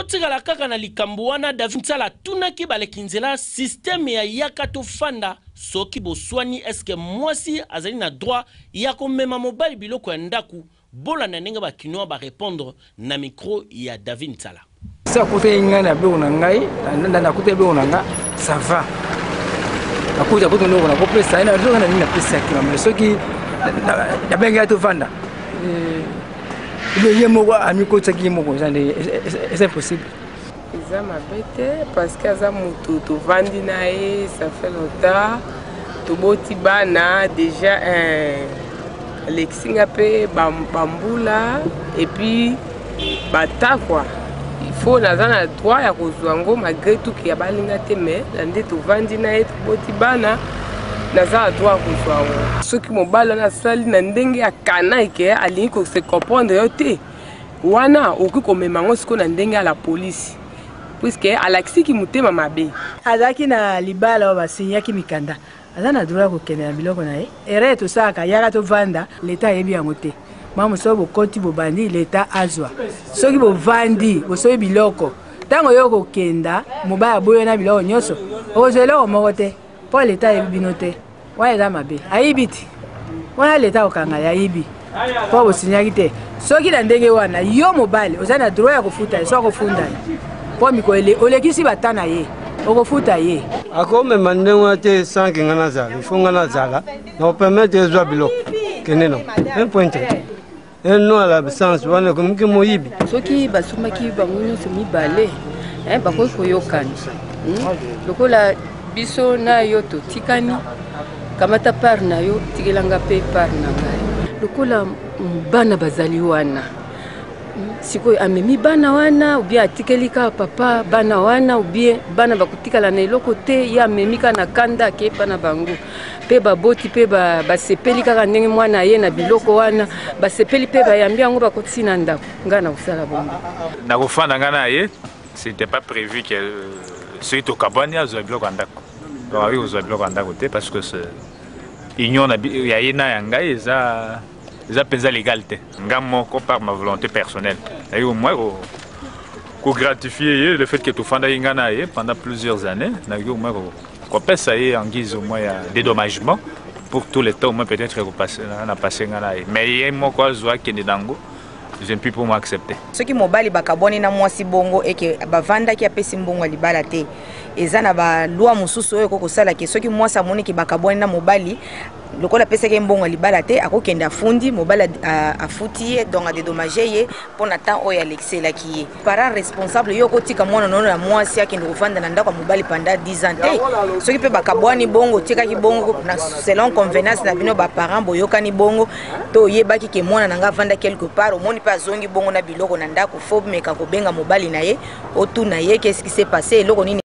totikala kaka na likambo wana David Nsala tunaki balekinzela système ya yaka to fanda soki boswani eske mwasi azali na droit ya komema mobali biloko ya ndaku bola na ndenge bakinoa ba répondre na micro ya David Nsala. Ça côté ngana be onangai na côté be onanga ça va. Akuja kuto ndo na kopesa ina ndo na nina pesa kila mara soki na benga to fanda. Le yemo ami ko tsaki yemo ko c'est impossible. Ils ma bête parce que ça mutu to vandi nae ça fait longtemps to boti bana déjà Alexinga pe bambula et puis bata quoi. Il faut nazana droit ya kozwango malgré tout qu'il y a balinga te mais ndé to vandi nae to boti bana nazana droit kozwango. Ceux qui mobala na sali na ndenge ya kana ke alingi ko se comprendre yote. Wana oku komemango siko na ndenge ya la police. Puisque Alexis ki mutema mabe. Azaki na libala ba sinyaki mikanda. Azana droit ko kena biloko na ye. Ere to saka yaka to vanda l'état yebi yango te. Mamu so bo koti bo bandi l'état azwa. Soki bo vandi bo so biloko. Tango yoko kenda mobaya boyo na biloko nyoso. Ozelo moko te. Po l'état yebi binote. Wa eza mabe. Ayibiti. Wana l'état okanga ya yibi. Po bo sinyaki te. Soki na ndenge wana yo mobile ozana droit ya kofuta so kofunda. Po mikole olekisi batana ye. Okofuta ye. Akome mandengo te sanki ngana zala. Il faut ngana zala. Na permettre ezwa biloko. Keneno. Un point. Non à l'absence wana komiki moyibi. Soki basumaki bangunyo semi balé. Bako koyokani. Lokola biso na yo to tikani. Kamata par na yo tikelanga pe par na ngai. Lokola bana bazali wana. Siko amemi bana wana ou bien atikelika papa bana wana ou bien bana bakutikala na eloko te ya memika na kanda ke bana bango pe baboti pe basepeli kaka ndenge mwana ye na biloko wana basepeli pe bayambi yango bakotisi na ndako ngana kusala bongo na kofanda ngana ye c'était pas prévu que celui to kabani azwa biloko ndako donc oui azwa biloko ndako te parce que c'est union na ya yena yanga eza ils appellent ça l'égalité. Par ma volonté personnelle. Et au moins, pour gratifier le fait que tout le pendant plusieurs années, on peut ça en guise au moins dédommagement pour tout le temps, au moins peut-être qu'on a passé. Mais il y a un quoi qui est dans je ne peux pas m'accepter. Ce qui mobali bakaboni na mwasi bongo et que bavanda qui apesi mbongo libala te. Ezana ba loi mususu oyo kokosala ke soki mwasi amoni ki bakaboni na mobali lokola pesa ke mbongo libala te akokenda fundi mobali afuti donc a dédommagé ye pona temps oyo Alexis la ki parent responsable yo kotika mwana nono na mwasi yake ndofanda na ndako mobali pendant 10 ans te soki pe bakaboni bongo tika ki bongo na selon convenance na bino ba parent boyokani bongo to yebaki ke mwana nanga vanda quelque part omoni pa zongi bongo na biloko na ndako fo meka ko benga mobali na ye otuna ye qu'est-ce qui s'est passé eloko nini